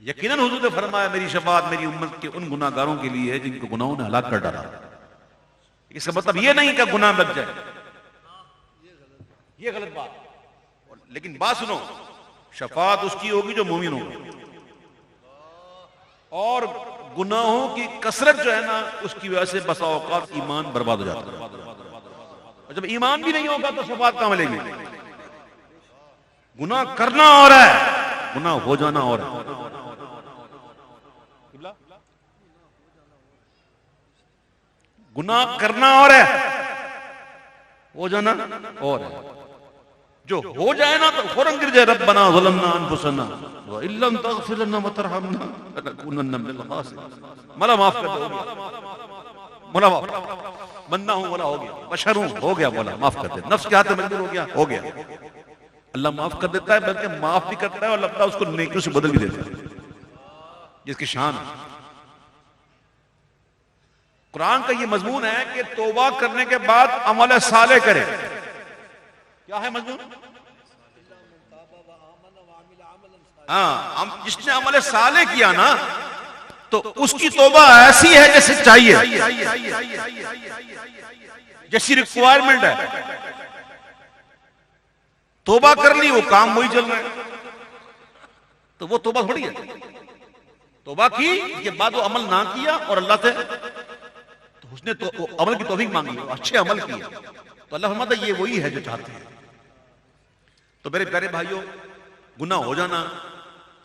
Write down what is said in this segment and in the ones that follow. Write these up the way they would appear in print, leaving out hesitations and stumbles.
یقیناً حضور نے فرمایا میری شفاعت میری امت کے ان گناہ گاروں کے لیے ہے جن کو گناہوں نے ہلاک کر ڈالا. اس کا مطلب یہ نہیں کہ گناہ لگ جائے، یہ غلط بات. لیکن بات سنو، شفاعت اس کی ہوگی جو مومن ہوگا، اور گناہوں کی کثرت جو ہے نا اس کی وجہ سے بسا اوقات ایمان برباد ہو جاتا ہے. اور جب ایمان بھی نہیں ہوگا تو شفاعت کہاں ملے گی؟ گناہ کرنا اور ہے، گناہ ہو جانا اور ہے. گناہ کرنا اور ہے، ہو جانا اور ہے. جو ہو جائے نا تو فوراً گر جائے ربنا ظلمنا انفسنا وان لم تغفر لنا وترحمنا لنكونن من الخاسرین. مولا معاف کر دے، مولا بندہ ہوں، مولا ہو گیا، بشر ہوں، ہو گیا، مولا معاف کر دے. نفس کے ہاتھ میں مجبور ہو گیا، ہو گیا. اللہ معاف کر دیتا ہے، بلکہ معاف بھی کرتا ہے اور اللہ اس کو نیکیوں سے بدل بھی دیتا ہے، جس کی شان ہے. قرآن کا یہ مضمون ہے کہ توبہ کرنے کے بعد عمل صالح کرے. کیا ہے مضمون؟ ہاں، جس نے عمل صالح کیا نا تو اس کی توبہ ایسی ہے جیسے چاہیے، جیسی ریکوائرمنٹ ہے. توبہ کر لی، وہ کام وہی چل رہا ہے، تو وہ توبہ تھوڑی ہے. توبہ کی کے بعد وہ عمل نہ کیا اور اللہ سے تو اس نے تو عمل کی توفیق مانگی، اچھے عمل کیے، تو اللہ فرماتا ہے یہ وہی ہے جو چاہتے ہیں. تو میرے پیارے بھائیوں، گناہ ہو جانا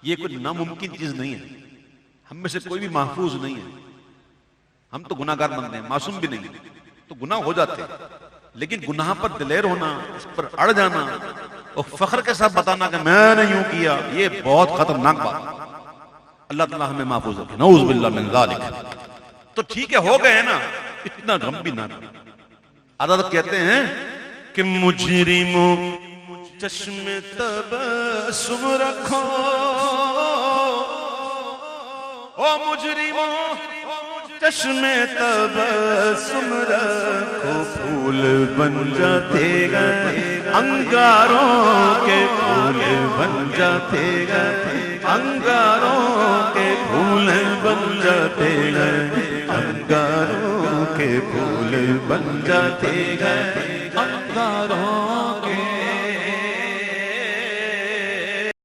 یہ کوئی ناممکن چیز نہیں ہے. ہم میں سے کوئی بھی محفوظ نہیں ہے، ہم تو گناہ گار بندے ہیں، معصوم بھی نہیں. تو گناہ ہو جاتے ہیں، لیکن گناہ پر دلیر ہونا، اس پر اڑ جانا اور فخر کے ساتھ بتانا کہ میں نے یوں کیا، یہ بہت خطرناک بات. اللہ تعالیٰ ہمیں محفوظ رکھے، نعوذ باللہ من ذالک. تو ٹھیک ہے، ہو گئے نا، اتنا غم بھی نہ. عدالت کہتے ہیں کہ مجرموں چشم تبسم رکھو، او مجرموں چشم تبسم رکھو، پھول بن جاتے گئے انگاروں کے، پھول بن جاتے گئے انگاروں کے، پھول بن جاتے گئے انگاروں کے، پھول بن جاتے گئے